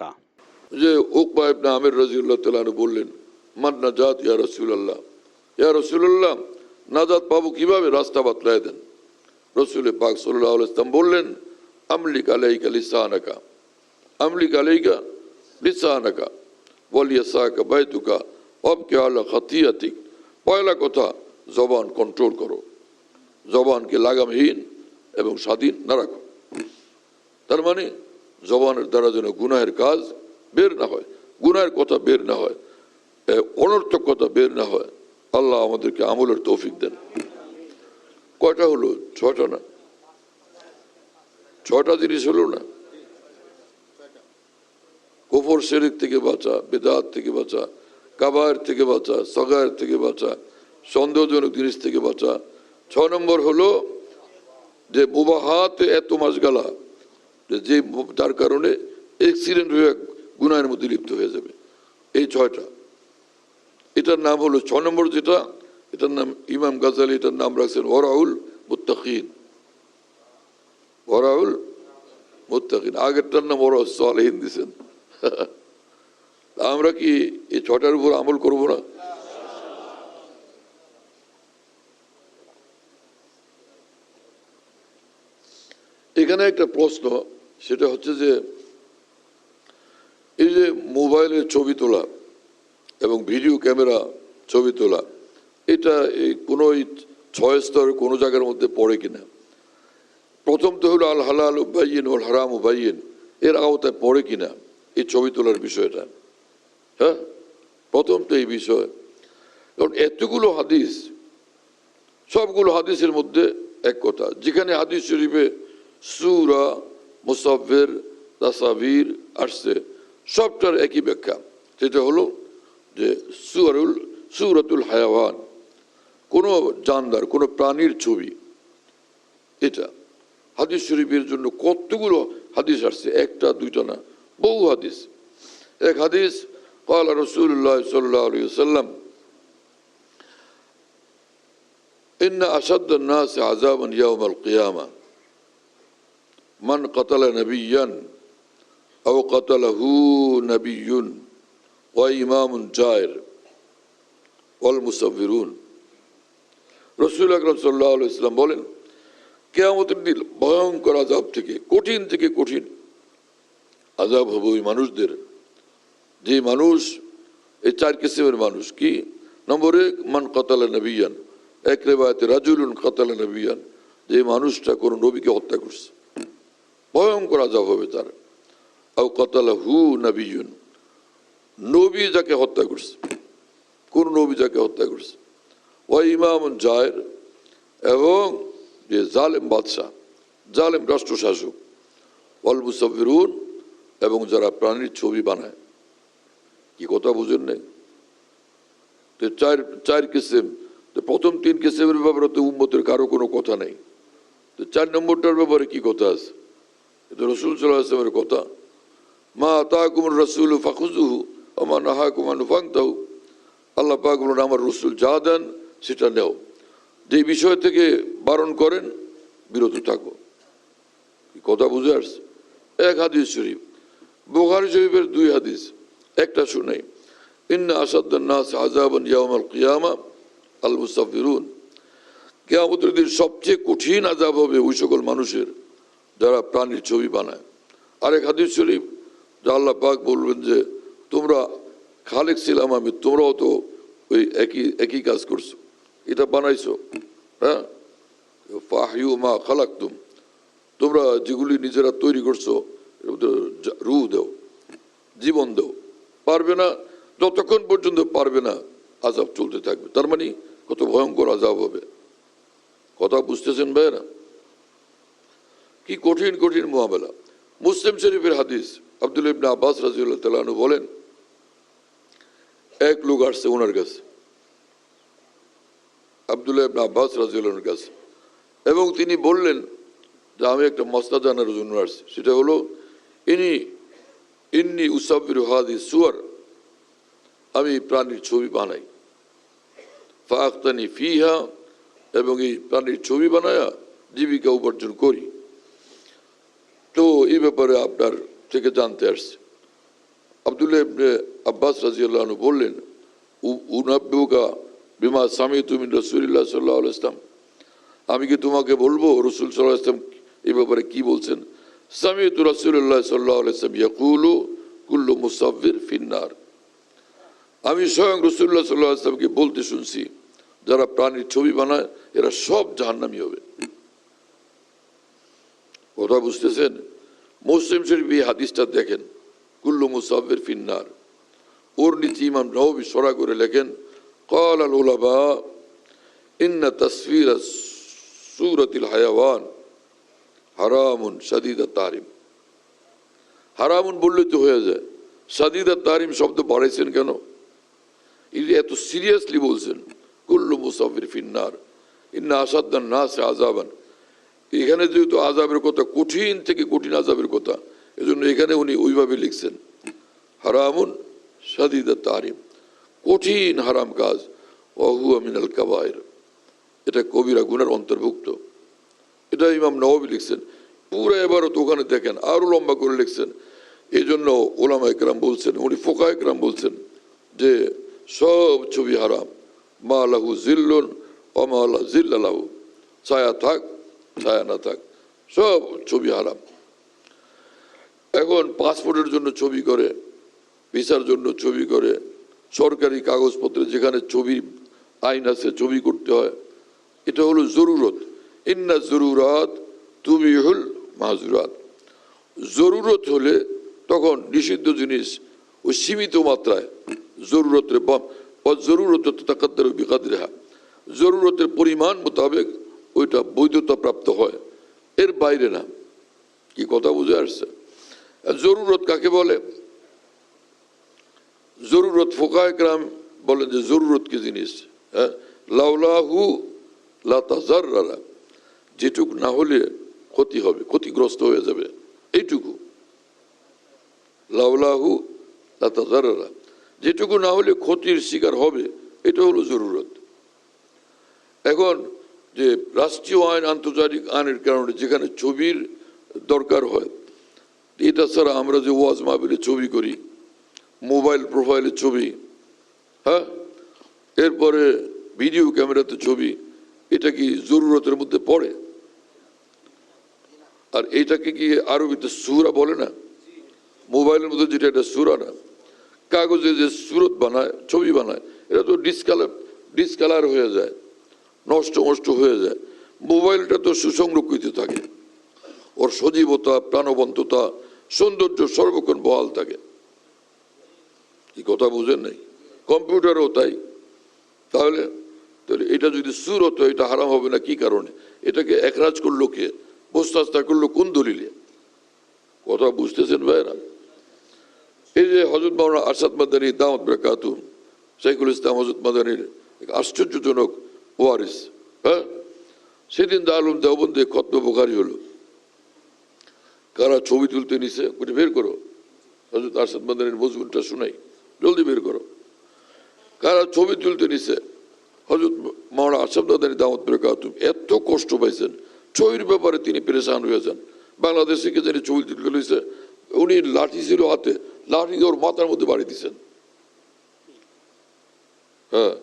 কা যে উকবা ইবনে আমির রাদিয়াল্লাহু তাআলা আনহু বললেন, মান নাজাত ইয়া রাসূলুল্লাহ, ইয়া রাসূলুল্লাহ নাজাত পাবো কিভাবে, রাস্তা বাতলায় দেন। রাসূল পাক সাল্লাল্লাহু আলাইহি ওয়াসাল্লাম বললেন, আমলিক আলাইকা লিসানাকা, আমলিক আলাইকা লিসানাকা ওয়ালিয়াসাকা বাইতুকা ওয়াবকি আলা খাতিয়াতিক। পয়লা কথা, জবান কন্ট্রোল করো, জবানকে লাগামহীন এবং স্বাধীন না রাখো। তার মানে জবানের দ্বারা যেন গুনাহের কাজ বের না হয়, গুনাহের কথা বের না হয়, অনর্থক কথা বের না হয়। আল্লাহ আমাদেরকে আমলের তৌফিক দেন। কয়টা হলো? ছয়টা না? ছয়টা জিনিস হলো না? কুফর শিরক থেকে বাঁচা, বিদআত থেকে বাঁচা, কাবায়ের থেকে বাঁচা, সগায়ের থেকে বাঁচা, সন্দেহজনক জিনিস থেকে বাঁচা। 6 নম্বর হলো যে মুবাহাতে এত মাসগালা যে যার কারণে অ্যাক্সিডেন্ট হয়ে গুনাহের মধ্যে লিপ্ত হয়ে যাবে। এই 6টা, এটার নাম হলো 6 নম্বর যেটা, এটার নাম ইমাম গাজালি এটার নাম রাখছেন ওয়ারাউল মুত্তাকিন। ওয়ারাউল মুত্তাকিন, আগেরটার নাম ওয়ারাউস সালিহিন দিয়েছেন। আমরা কি এই 6টার উপর আমল করব না? এখানে একটা প্রশ্ন, সেটা হচ্ছে যে এই যে মোবাইলের ছবি তোলা এবং ভিডিও ক্যামেরা ছবি তোলা, এটা এই কোনো 6 স্তরের কোনো জায়গার মধ্যে পড়ে কিনা? প্রথম তো হলো আল হালাল বাইয়িন ওয়াল হারাম বাইয়িন, এর আওতায় পড়ে কিনা এই ছবি তোলার বিষয়টা? হ্যাঁ, প্রথম তো এই বিষয়। কারণ এতগুলো হাদিস, সবগুলো হাদিসের মধ্যে এক কথা, যেখানে হাদিস শরীফে সূরা, মুসাফির, তাসাবির আসছে, সবটার একই ব্যাখ্যা। সেটা হলো যে সূরাতুল হায়াওয়ান, কোনো জানদার, কোনো প্রাণীর ছবি। এটা হাদিস শরীফের জন্য কতগুলো হাদিস আসছে, একটা দুইটা না, বহু হাদিস। এক হাদিস, قال رسول الله صلى الله عليه وسلم إن أشد الناس عذابا يوم القيامة من قتل نبيا أو قتله نبي وإمام جائر والمصورون। রসুল আকরাম সাল্লাল্লাহু আলাইহি ওয়াসাল্লাম বলেন, কিয়ামতের দিন ভয়ঙ্কর আযাব থেকে কঠিন আযাব হবে ওই মানুষদের, যে মানুষ, এই 4 কিসিমের মানুষ। কি? নম্বর 1, মান কাতালা নবিয়ান, এক রিওয়ায়াতে রাজুলুন কাতালা নবিয়ান, যে মানুষটা কোনো নবীকে হত্যা করছে, ভয়ঙ্কর আযাব হবে তার। আও কাতালাহু নবিয়ুন, নবী যাকে হত্যা করছে, কোন নবী যাকে হত্যা করছে। ওয়া ইমামুন জায়ের, এবং যে জালেম বাদশা, জালেম রাষ্ট্রশাসক। ওয়াল মুসাফিরুন, এবং যারা প্রাণীর ছবি বানায়। কি কথা বুঝেন নাই? তো চার কিসিম। প্রথম 3 কিসিমের ব্যাপারে তো উম্মতের কারো কোনো কথা নেই। তো 4 নম্বরটার ব্যাপারে কি কথা আছে? এটা রাসূল সাল্লাল্লাহু আলাইহি ওয়াসাল্লামের কথা, মা আতাকুমুর রাসূলু ফাখুযুহু ওয়া মা নাহাকুম আনহু ফান্তাহু। আল্লাহ পাক বলেন, আমার রাসূল যা দেন সেটা নেও, যে বিষয় থেকে বারণ করেন বিরত থাকো। কি কথা বুঝে আসছে? এক হাদিস শরীফ, বুখারী শরীফের 2 হাদিস, একটা শুনাই। ইন্না আসাদ্দান নাস আযাবান ইয়াউমাল কিয়ামা আল মুসাফিরুন, কিয়ামতের দিন সবচেয়ে কঠিন আযাব হবে ওই সকল মানুষের যারা প্রাণীর ছবি বানায়। আরেক হাদিস শরীফ, যা আল্লাহ পাক বলবেন যে তোমরা খালেক ছিলাম আমি, তোমরাও তো ওই একই কাজ করছো, এটা বানাইছো। হ্যাঁ, ফাহইউ মা খালাকতুম, তোমরা যেগুলি নিজেরা তৈরি করছো রূহ দেও, জীবন দেও। পারবে না, যতক্ষণ পর্যন্ত পারবে না আযাব চলতে থাকবে। তার মানে কত ভয়ঙ্কর আযাব হবে। কথা বুঝতেছেন ভাইরা? কি কঠিন মুআমালা। মুসলিম শরীফের হাদিস, আব্দুল্লাহ ইবনে আব্বাস রাদিয়াল্লাহু তাআলা আনহু বলেন, এক লোক আসছে ওনার কাছে, আব্দুল্লাহ ইবনে আব্বাস রাদিয়াল্লাহু আনহুর কাছে, এবং তিনি বললেন যে আমি একটা মাসলা জানার জন্য আসছি। সেটা হলো ইন্নি উসাব্বিরু হাদিস সুয়ার, আমি প্রাণীর ছবি বানাই, ফাআখতানি ফিহা, এবং এই প্রাণীর ছবি বানায়া জীবিকা উপার্জন করি। তো এই ব্যাপারে আপনার থেকে জানতে আসছে। আব্দুল্লাহ ইবনে আব্বাস রাদিয়াল্লাহু আনহু বললেন, উনাব্বিউকা বিমা সামিতু মিন রাসূলিল্লাহ সাল্লাল্লাহু আলাইহি ওয়াসাল্লাম, আমি কি তোমাকে বলবো রাসূল সাল্লাল্লাহু আলাইহি ওয়াসাল্লাম এই ব্যাপারে কি বলছেন? সামিতু রাসূলুল্লাহ সাল্লাল্লাহু আলাইহি ওয়াসাল্লাম ইয়াকুলু কুল্লু মুসাফির ফিন্নার, আমি স্বয়ং রাসূলুল্লাহ সাল্লাল্লাহু আলাইহি ওয়াসাল্লামকে বলতে শুনছি, যারা প্রাণীর ছবি বানায় এরা সব জাহান্নামী হবে। কথা বুঝতেছেন? মুসলিম শরীফ এই হাদিসটা দেখেন, কুল্লু মুসাফির ফিন্নার। ওর নিচে ইমাম নববী সরা করে লেখেন, قال العلماء إن تصوير سورة الحيوان حرام شديد التحريم। হারামুন বললে তো হয়ে যায়, শাদীদ আত-তাহরীম শব্দ বাড়াইছেন কেন? এই এত সিরিয়াসলি বলছেন কুল্লু মুসাফির ফিন্নার ইন্না আসাদ্দান নাস আযাবান। এখানে যেহেতু আযাবের কথা, কঠিন থেকে কঠিন আযাবের কথা, এজন্য এখানে উনি ওইভাবে লিখছেন হারামুন শাদীদ আত-তাহরীম, কঠিন হারাম কাজ, ওয়া হুয়া মিনাল কাবায়ের, এটা কবিরা গুনার অন্তর্ভুক্ত। এটা ইমাম নববী লিখছেন। পুরো এবারত ওখানে দেখেন আরো লম্বা করে লিখছেন। এই জন্য ওলামা একরাম বলছেন, উনি ফোকা একরাম বলছেন যে সব ছবি হারাম, মা লাহু জিল্লুন ও মা লা জিল্লা লাহু, ছায়া থাক ছায়া না থাক সব ছবি হারাম। এখন পাসপোর্টের জন্য ছবি করে, ভিসার জন্য ছবি করে, সরকারি কাগজপত্রে যেখানে ছবি আইন আছে ছবি করতে হয়, এটা হলো জরুরত। ইন্না জরুরাত তুবিহুল মাহজুরাত, জরুরত হলে তখন নিষিদ্ধ জিনিস ওই সীমিত মাত্রায়, জরুরতের জরুরত তাকাদ্দারু বিকাদরিহা, জরুরতের পরিমাণ মোতাবেক ওইটা বৈধতা প্রাপ্ত হয়, এর বাইরে না। কি কথা বুঝে আসছে? জরুরত কাকে বলে? জরুরত ফোকায়ে কেরাম বলেন যে জরুরত কি জিনিস, হ্যাঁ, লাউলাহু লা তাজাররারা, যেটুকু না হলে ক্ষতি হবে, ক্ষতিগ্রস্ত হয়ে যাবে, এইটুকু। লাউলাহু লা তাজাররারা, যেটুকু না হলে ক্ষতির শিকার হবে, এটা হলো জরুরত। এখন যে রাষ্ট্রীয় আইন আন্তর্জাতিক আইনের কারণে যেখানে ছবির দরকার হয়, এটা ছাড়া আমরা যে ওয়াজ মাহফিলে ছবি করি, মোবাইল প্রোফাইলে ছবি, হ্যাঁ, এরপরে ভিডিও ক্যামেরাতে ছবি, এটা কি জরুরতের মধ্যে পড়ে? আর এইটাকে কি আরবিতে সূরা বলে না? মোবাইলের মধ্যে যেটা, এটা সূরা না। কাগজে যে সুরত বানায়, ছবি বানায়, এটা তো ডিসকালার হয়ে যায়, নষ্ট হয়ে যায়। মোবাইলটা তো সুসংরক্ষিত থাকে, ওর সজীবতা, প্রাণবন্ততা, সৌন্দর্য সর্বক্ষণ বহাল থাকে। কি কথা বুঝেন নাই? কম্পিউটারও তাই। তাহলে এটা যদি সুরত হয়, এটা হারাম হবে না কি কারণে? এটাকে একরাজ করলো কে? বস্তাস্তা করলো কোন দলিলে? কথা বুঝতেছেন ভাইরা? এই যে হযরত মাওলানা আরশাদ মাদানী দাওয়াত বারাকাতু, শাইখুল ইসলাম হযরত মাদানীর এক আশ্চর্যজনক ওয়ারিস, হ্যাঁ, সেদিন দারুল দেওবন্দে খতমে বুখারী হলো। কারা ছবি তুলতে নিছে, বের করো, হযরত আরশাদ মাদানীর মজমুনটা শুনাই, জলদি বের করো। কারা ছবি তুলতে নিছে? হযরত মাওলানা আরশাদ মাদানী দাওয়াত বারাকাতু এত কষ্ট পাইছেন, ছবির ব্যাপারে তিনি পেরেশান হয়ে যান। বাংলাদেশে কে জানি ছবি তুলতে লইছে, উনি লাঠি ছিল হাতে, লাঠি ওর মাথার মধ্যে বাড়ি দিচ্ছেন, হ্যাঁ,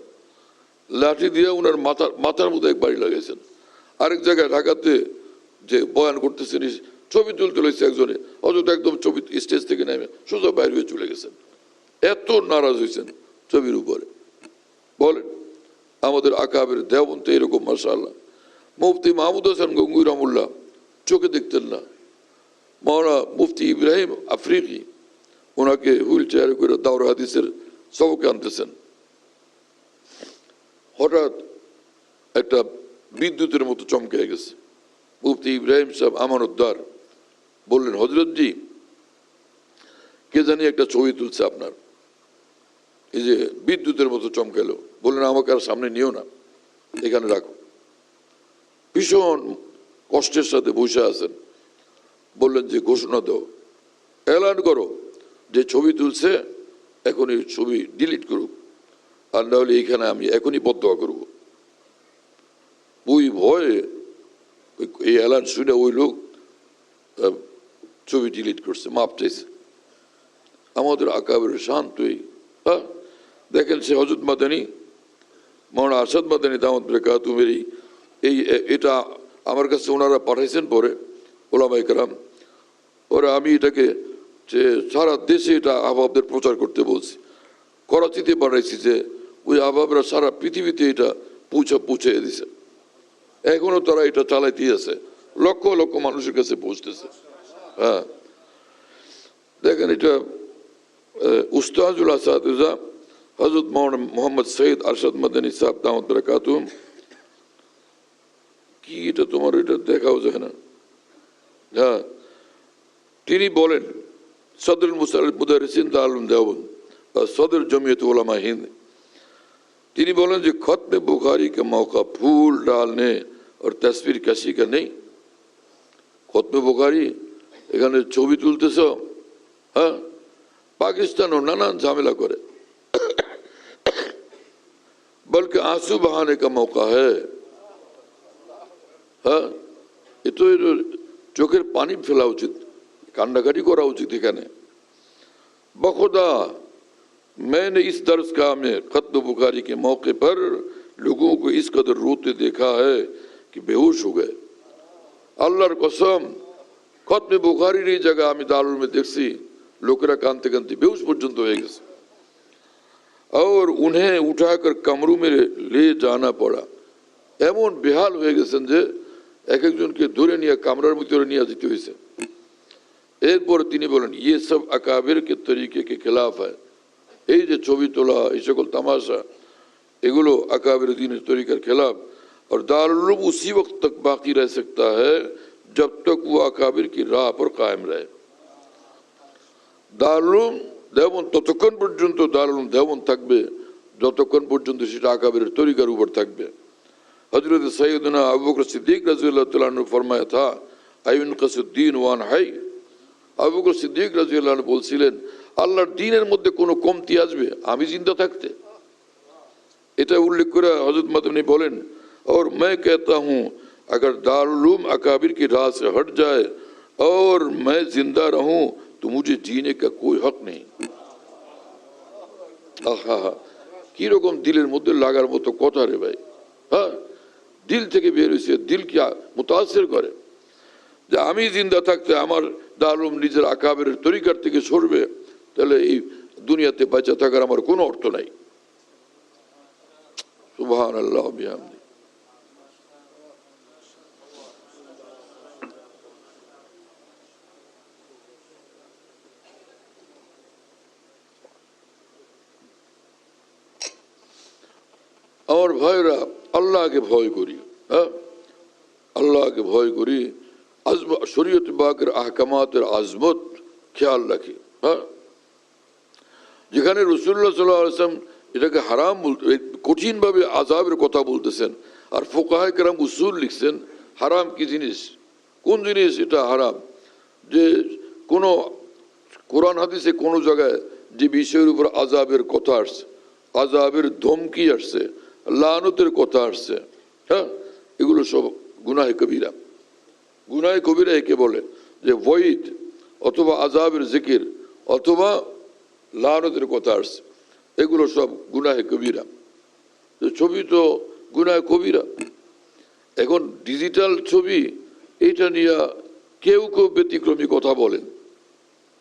লাঠি দিয়ে ওনার মাথার মধ্যে এক বাড়ি লাগাইছেন। আরেক জায়গায় ঢাকাতে যে বয়ান করতেছেন, ছবি তুলতে লইছে একজনে, অযথা একদম ছবি স্টেজ থেকে নেমে সোজা বাইরে হয়ে চলে গেছেন, এত নারাজ হয়েছেন ছবির উপরে। বলেন, আমাদের আকাবের দেওবন্তে এরকম মাশাআল্লাহ। মুফতি মাহমুদ হাসান গঙ্গুই রহমুল্লাহ চোখে দেখতেন না। মাওলানা মুফতি ইব্রাহিম আফ্রিকি ওনাকে হুইল চেয়ারে করে দাওরা হাদিসের সবকে আনতেছেন। হঠাৎ একটা বিদ্যুতের মতো চমকে গেছে। মুফতি ইব্রাহিম সাহেব আমানতদার বললেন, হযরতজি, কে জানি একটা ছবি তুলছে আপনার। এই যে বিদ্যুতের মতো চমকালো, বললেন আমাকে আর সামনে নিও না, এখানে রাখো। ভীষণ কষ্টের সাথে বসে আছেন। বললেন যে ঘোষণা দাও, এলান করো, যে ছবি তুলছে এখন এই ছবি ডিলিট করুক, আর না হলে এইখানে আমি এখনই বদদোয়া করব। ওই ভয়ে এই এলান শুনে ওই লোক ছবি ডিলিট করছে, মাপ চাইছে। আমাদের আকাবের শান্তই। হ্যাঁ, দেখেন সে হযরত মাদানী মৌলানা আরশাদ মাদানী দাওয়াত বরকাতুহু এই এটা আমার কাছে ওনারা পাঠাইছেন পরে ওলামায়ে কেরাম, ওরা আমি এটাকে যে সারা দেশে এটা আহবাবদের প্রচার করতে বলছি, করাচিতে পাঠাইছি যে ওই আহবাবরা সারা পৃথিবীতে এটা পৌঁছে দিছে। এখনো তারা এটা চালাইতেই আছে, লক্ষ লক্ষ মানুষের কাছে পৌঁছতেছে। হ্যাঁ, দেখেন এটা উস্তাজুল আসাতিজা হযরত মাওলানা মোহাম্মদ সৈয়দ আরশাদ মাদানী সাহেব দাওয়াত বরকাতুহু, কি এটা তোমার এটা দেখাও যায় না। হ্যাঁ, তিনি বলেন সদরুল মুদাররিসিন দারুল দেওবন্দ सदर जमीयत उलमा हिंद, তিনি বলেন যে খতমে বুখারি का मौका फूल डालने और तस्वीर कशी का नहीं। খতমে বুখারি এখানে ছবি তুলতেছ, হ্যাঁ, পাকিস্তানও নানান ঝামেলা করে, बल्कि आंसू बहाने का मौका है। হ্যাঁ, এতো চোখের পানি ফেলা উচিত, কান্নাকাটি করা উচিত এখানে। बखुदा मैंने इस दर्स का में खत्म बुखारी के मौके पर लोगों को इस कदर रोते देखा है कि बेहोश हो गए। अल्लाहर कसम खत्म बुखारी की जगह আমি দারুল में देखसी लोकरा कांते कांते बेहोश पर्यंत हो गए और उन्हें उठाकर कमरों में ले जाना पड़ा। এমন বেহাল হয়ে গেছেন যে এক একজনকে ধরে নিয়ে কামরার ভিতরে নিয়ে যেতে হয়েছে। এরপর তিনি বলেন ये सब अकाबिर के तरीके के खिलाफ है। এই যে ছবি তোলা, এই সকল তামাশা, এগুলো अकाबिर दीन तरीक़े के खिलाफ। और दारुल उलूम उसी वक्त तक बाकी रह सकता है जब तक वो अकाबिर की राह पर कायम रहे। দারুল উলূম দেওবন্দ ততক্ষণ পর্যন্ত দারুল উলূম দেওবন্দ থাকবে যতক্ষণ পর্যন্ত সেটা আকাবিরের তরিকার উপর থাকবে। হযরত সৈয়দনা আবু বকর সিদ্দিক রাদিয়াল্লাহু তাআলা আনহু ফরমায়া था আইয়ুনকাসুদ্দীন ওয়ান হাই। আবু বকর সিদ্দিক রাদিয়াল্লাহু আনহু বলছিলেন আল্লাহর দ্বীনের মধ্যে কোনো কমতি আসবে আমি জিন্দা থাকতে? এটা উল্লেখ করে হযরত মাদানী বলেন और मैं कहता हूँ अगर दारुल उलूम अकाबिर की राह से हट जाए और मैं जिंदा रहूं तो मुझे जीने का कोई हक नहीं। আহা, কি রকম দিলের মধ্যে লাগার মতো কথা রে ভাই। হ্যাঁ, দিল থেকে বের হয়েছে, দিল কি মুতাসির করে যে আমি জিন্দা থাকতে আমার দারুল উলূম নিজের আকাবের তরিকার থেকে সরবে, তাহলে এই দুনিয়াতে বেঁচে থাকার আমার কোনো অর্থ নাই। সুবহানাল্লাহ বিহামদি। আমার ভাইরা আল্লাহকে ভয় করি, হ্যাঁ, আল্লাহকে ভয় করি, শরীয়ত পাকের আহকামাতের আজমত খেয়াল রাখি। হ্যাঁ, যেখানে রাসূলুল্লাহ সাল্লাল্লাহু আলাইহি ওয়াসাল্লাম এটাকে হারাম কঠিনভাবে আযাবের কথা বলতেছেন, আর ফুকাহায়ে কেরাম উসুল লিখছেন হারাম কি জিনিস, কোন জিনিস এটা হারাম, যে কোনো কোরআন হাদিসে কোনো জায়গায় যে বিষয়ের উপর আযাবের কথা আসছে, আযাবের ধমকি আসছে, লানতের কথা আসছে, হ্যাঁ, এগুলো সব গুনাহে কবিরা। গুনাহে কবিরা একে বলে যে ওয়াইদ অথবা আযাবের জিকির অথবা লানতের কথা আসছে, এগুলো সব গুনাহে কবিরা। ছবি তো গুনাহে কবিরা। এখন ডিজিটাল ছবি এইটা নিয়ে কেউ কেউ ব্যতিক্রমী কথা বলেন,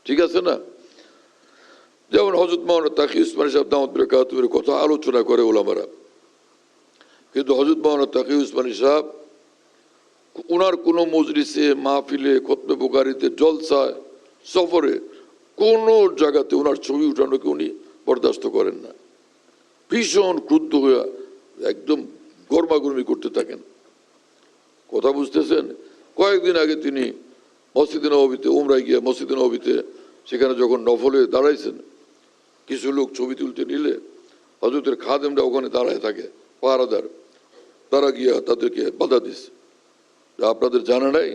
ঠিক আছে না? যেমন হযরত মাওলানা তাকি উসমানী সাহেব দাওয়াত বরকাতুহুর কথা আলোচনা করে ওলামারা, কিন্তু হযরত মাওলানা তাকি উসমানী সাহেব ওনার কোনো মজলিসে, মাহফিলে, খতমে বুখারীতে, জলসায়, সফরে কোনো জায়গাতে ওনার ছবি উঠানোকে উনি বরদাস্ত করেন না। ভীষণ ক্রুদ্ধ হয়ে একদম গরমাগরমি করতে থাকেন। কথা বুঝতেছেন? কয়েকদিন আগে তিনি মসজিদে নববীতে উমরায় গিয়ে মসজিদে নববীতে সেখানে যখন নফলে দাঁড়াইছেন, কিছু লোক ছবি তুলতে নিলে হযরতের খাদেমরা ওখানে দাঁড়ায় থাকে, পাহারাদার, তারা গিয়া তাদেরকে বাধা দিচ্ছে। আপনাদের জানা নাই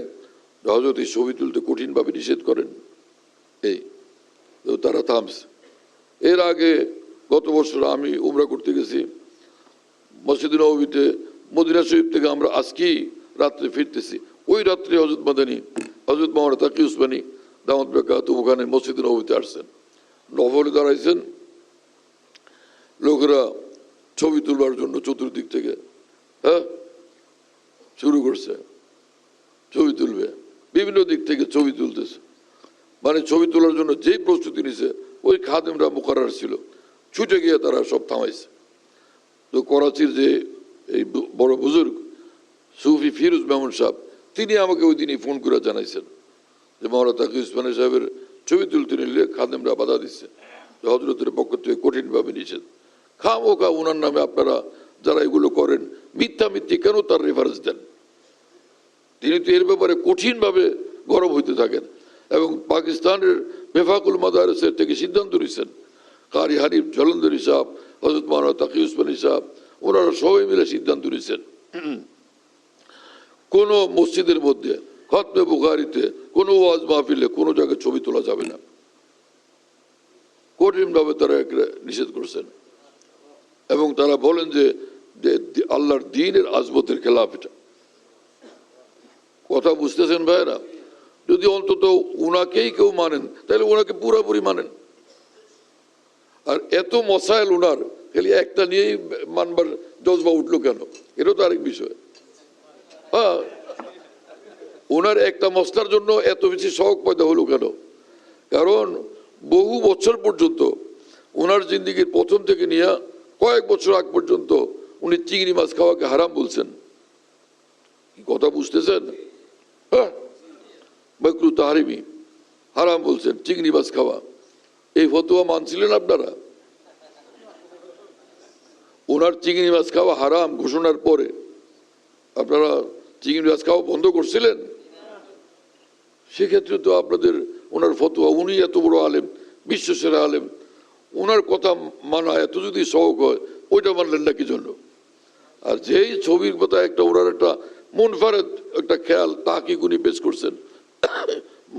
হযরত এই ছবি তুলতে কঠিনভাবে নিষেধ করেন, এই তারা থামছে। এর আগে গত বছর আমি উমরা করতে গেছি মসজিদে নববীতে, মদিনা শরীফ থেকে আমরা আজকেই রাত্রে ফিরতেছি, ওই রাত্রে হযরত মাদানী, হযরত মাওলানা তাকি উসমানী দাওয়াত বরকাতুহু ওখানে মসজিদে নববীতে আসছেন। নভলে দাঁড়াইছেন, লোকেরা ছবি তুলবার জন্য চতুর্দিক থেকে হ্যাঁ শুরু করছে, ছবি তুলবে, বিভিন্ন দিক থেকে ছবি তুলতেছে। মানে ছবি তোলার জন্য যেই প্রস্তুতি নিছে ওই খাদেমরা মুকাররার ছিল, ছুটে গিয়ে তারা সব থামাইছে। তো করাচির যে এই বড় বুজুর্গ সুফি ফিরোজ মেমন সাহেব, তিনি আমাকে ওই দিনই ফোন করে জানাইছেন যে মওলানা তাকি উসমানী সাহেবের ছবি তুলতে নিলে খাদেমরা বাধা দিচ্ছে, হজরতের পক্ষ থেকে কঠিনভাবে নিষেধ। খামোখা ওনার নামে আপনারা যারা এগুলো করেন মিথ্যা কেন তার রেফারেন্স দেন? তিনি তো এর ব্যাপারে কঠিনভাবে গরম হইতে থাকেন এবং পাকিস্তানের বেফাকুল মাদারেসের থেকে সিদ্ধান্ত নিয়েছেন। কারি হানিফ জলন্দরি সাহেব, হজরত মওলানা তাকি উসমানী সাহেব, ওনারা সবাই মিলে সিদ্ধান্ত নিয়েছেন কোন মসজিদের মধ্যে খতমে বুখারীতে কোনো ওয়াজ মাহফিলে কোনো জায়গায় ছবি তোলা যাবে না। কঠিনভাবে তারা নিষেধ করছেন এবং তারা বলেন যে আল্লাহর দ্বীনের আজমতের খেলাফ এটা। কথা বুঝতেছেন ভাইরা? যদি অন্তত উনাকেই কেউ মানেন তাহলে ওনাকে পুরোপুরি মানেন। আর এত মশাইল উনার, খালি একটা নিয়েই মানবার জজবা উঠলো কেন? এটাও তো আরেক বিষয়। হ্যাঁ, ওনার একটা মশলার জন্য এত বেশি শখ পয়দা হলো কেন? কারণ বহু বছর পর্যন্ত ওনার জিন্দিগির প্রথম থেকে নিয়ে কয়েক বছর আগ পর্যন্ত উনি চিংড়ি মাছ খাওয়াকে হারাম বলছেন। কথা বুঝতেছেন? হ্যাঁ, মাকরু তাহরিমি হারাম বলছেন চিংড়ি মাছ খাওয়া। এই ফতোয়া মানছিলেন আপনারা? ওনার চিংড়ি মাছ খাওয়া হারাম ঘোষণার পরে আপনারা চিংড়ি মাছ খাওয়া বন্ধ করছিলেন? সেক্ষেত্রে তো আপনাদের ওনার ফতোয়া, উনি এত বড় আলেম, বিশ্বসেরা আলেম, ওনার কথা মানা এত যদি শখ হয়, ওইটা মানলেন না কি জন্য? আর যেই ছবির কথা একটা ওনার একটা মুনফারেদ একটা খেয়াল তাহকিক উনি পেশ করছেন,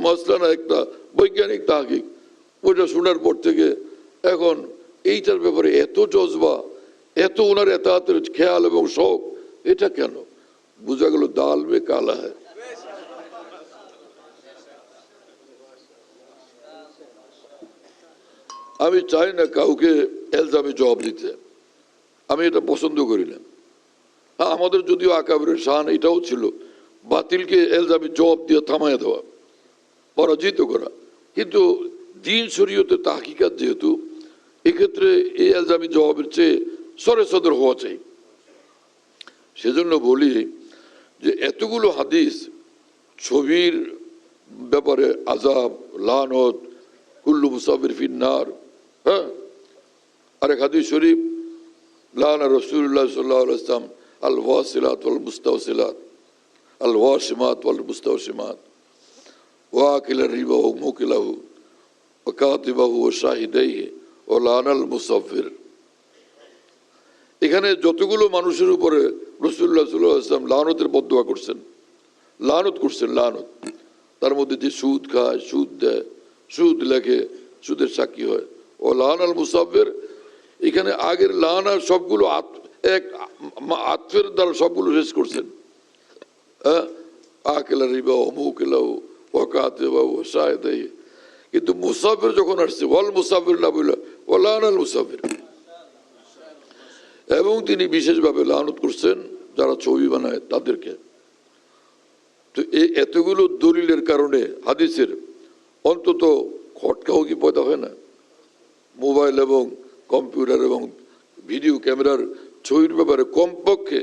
মাসলানা একটা বৈজ্ঞানিক তাহকিক, ওইটা শোনার পর থেকে এখন এইটার ব্যাপারে এত জজবা, এত ওনার এতাহাতের খেয়াল এবং শখ, এটা কেন? বোঝা গেল দাল মে কালা হ্যায়। আমি চাই না কাউকে এলজামে জবাব দিতে, আমি এটা পছন্দ করি না। হ্যাঁ, আমাদের যদিও আকাবেরের শান এটাও ছিল বাতিলকে এলজামে জবাব দিয়ে থামাইয়া দেওয়া, পরাজিত করা, কিন্তু দিন শরীয়তে তাহকিকাত যেহেতু, এক্ষেত্রে এই এলজামি জবাবের চেয়ে সরে সদর হওয়া চাই। সেজন্য বলি যে এতগুলো হাদিস ছবির ব্যাপারে আযাব, লানত, কুল্লু মুসাফির ফিন্নার, হ্যাঁ, আরেক হাদিস শরীফ লানা রাসূলুল্লাহ সাল্লাল্লাহু আলাইহি ওয়াসাল্লাম আল ওয়াসিলাত ওয়াল মুস্তাওসিলাত আল ওয়াসিমাত ওয়াল মুস্তাওসিমাত ওয়া আকিল রিবা ওয়া মুকিলাহু ওয়া কাতিবাহু ওয়া শাহিদাইহি ওয়া লানাল মুসাফির। এখানে যতগুলো মানুষের উপরে রাসূলুল্লাহ সাল্লাল্লাহু আলাইহি ওয়াসাল্লাম লানতের বদদোয়া করছেন, লানত করছেন, লানত, তার মধ্যে যে সুদ খায়, সুদ দেয়, সুদ লেখে, সুদের সাক্ষী হয়, ও লানাল মুসাফির। এখানে আগের লানা সবগুলো এক আতফের দ্বারা সবগুলো শেষ করছেন। আকেলা রিবা ও মুকিলাহু ওয়া কাতিবাহু ওয়া শাহিদাইহি, কিন্তু মুসাফির যখন আসছে ওয়াল মুসাফির না বলে ওয়া লানাল মুসাফির, এবং তিনি বিশেষভাবে লানত করছেন যারা ছবি বানায় তাদেরকে। তো এই এতগুলো দলিলের কারণে হাদিসের অন্তত খটকাও কি পয়দা হয় না? মোবাইল এবং কম্পিউটার এবং ভিডিও ক্যামেরার ছবির ব্যাপারে কমপক্ষে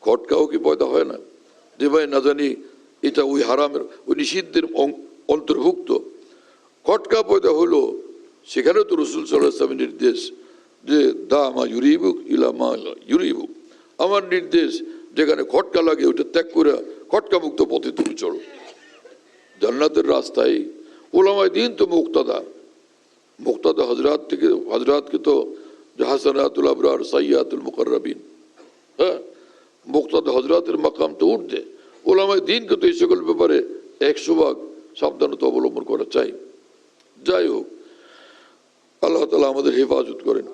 খটকাও কি পয়দা হয় না? যে ভাই না জানি এটা ওই হারামের, ওই নিষিদ্ধের অন্তর্ভুক্ত। খটকা পয়দা হলো সেখানে তো রাসূল সাল্লাল্লাহু আলাইহি ওয়াসাল্লামের নির্দেশ যে দা মা ইউরিবুক ইলা মা ইউরিবুক, আমার নির্দেশ যেখানে খটকা লাগে ওটা ত্যাগ করে খটকা মুক্ত পথে তুমি চলো। জান্নাতের রাস্তায় উলামায়ে দ্বীন তো মুক্তাদা, মুক্তাদা হযরত থেকে, হযরতকে তো হাসানাতুল আবরার সাইয়্যাতুল মুকাররাবিন, হ্যাঁ, মুক্তাদা হযরতের মাকাম তো উঠবে। উলামায়ে দ্বীনকে তো এই সকল ব্যাপারে 100% সাবধানতা অবলম্বন করা চাই। যাই হোক, আল্লাহ তাআলা আমাদের হেফাজত করেন।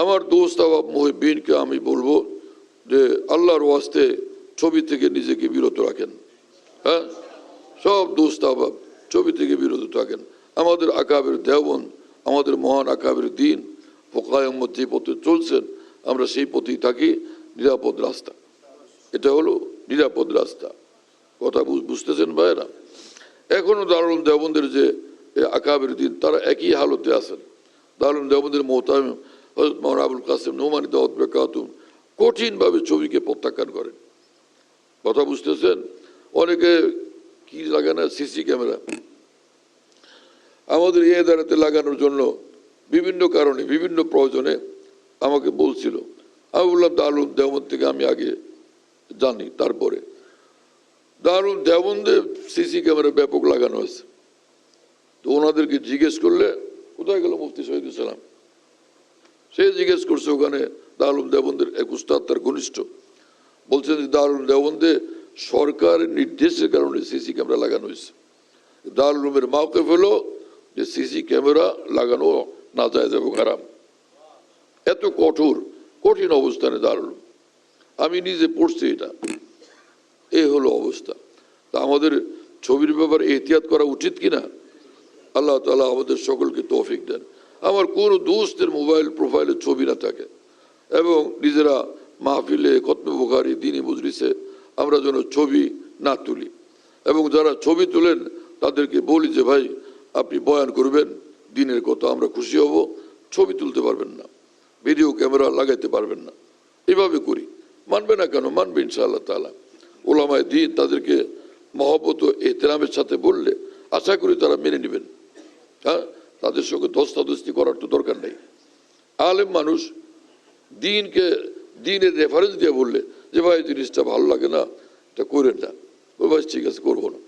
আমার দোস্ত আবাব মুহিব্বিনকে আমি বলবো যে আল্লাহর ওয়াস্তে ছবি থেকে নিজেকে বিরত রাখেন। হ্যাঁ, সব দোস্ত আবাব ছবি থেকে বিরত থাকেন। আমাদের আকাবের দেওবন্দ আমাদের মহান আকাবের দিন ফোকায় যে পথে চলছেন আমরা সেই পথেই থাকি, নিরাপদ রাস্তা। এটা হলো নিরাপদ রাস্তা। কথা বুঝতেছেন ভাইরা? এখনো দারুল দেওবন্দের যে আকাবের দিন তারা একই হালতে আছেন। দারুল দেওবন্দের মোহতামিম হযরত মাওলানা আবুল কাসেম নোমানী দাওয়াত বরকাতুহু কঠিনভাবে ছবিকে প্রত্যাখ্যান করেন। কথা বুঝতেছেন? অনেকে কি লাগে না, সিসি ক্যামেরা আমাদের এই দাঁড়াতে লাগানোর জন্য বিভিন্ন কারণে বিভিন্ন প্রয়োজনে আমাকে বলছিল। আমি বললাম দারুল দেওবন্দ থেকে আমি আগে জানি। তারপরে দারুল দেওবন্দে সিসি ক্যামেরা ব্যাপক লাগানো হয়েছে। তো ওনাদেরকে জিজ্ঞেস করলে কোথায় গেল মুফতি শহীদুল সালাম, সে জিজ্ঞেস করছে ওখানে দারুল দেওবন্দের এক উস্তাদ তার ঘনিষ্ঠ বলছেন যে দারুল দেওবন্দে সরকারের নির্দেশের কারণে সিসি ক্যামেরা লাগানো হয়েছে। দারুল উলুমের মাওকিফ হলো যে সিসি ক্যামেরা লাগানো নাজায়েজ এবং হারাম। এত কঠিন অবস্থানে দারুল উলুম, আমি নিজে পড়ছি এটা। এই হলো অবস্থা। তা আমাদের ছবির ব্যাপারে এহতিয়াত করা উচিত কিনা? আল্লাহ তাআলা আমাদের সকলকে তৌফিক দেন। আমার কোনো দোস্তের মোবাইল প্রোফাইলে ছবি না থাকে এবং নিজেরা মাহফিলে খতমে বুখারী দ্বীনি মজলিসে আমরা যেন ছবি না তুলি, এবং যারা ছবি তোলেন তাদেরকে বলি যে ভাই আপনি বয়ান করবেন দিনের কথা, আমরা খুশি হব, ছবি তুলতে পারবেন না, ভিডিও ক্যামেরা লাগাইতে পারবেন না। এভাবে করি, মানবে না কেন? মানবে ইনশাআল্লাহ তাআলা। ওলামায়ে দ্বীন তাদেরকে মহব্বত ও এহতেরামের সাথে বললে আশা করি তারা মেনে নেবেন। হ্যাঁ, তাদের সঙ্গে ধস্তাধস্তি করার তো দরকার নেই। আলেম মানুষ দিনের রেফারেন্স দিয়ে বললে যে ভাই জিনিসটা ভালো লাগে না, এটা করেন না, ওই ভাই ঠিক আছে করবো না,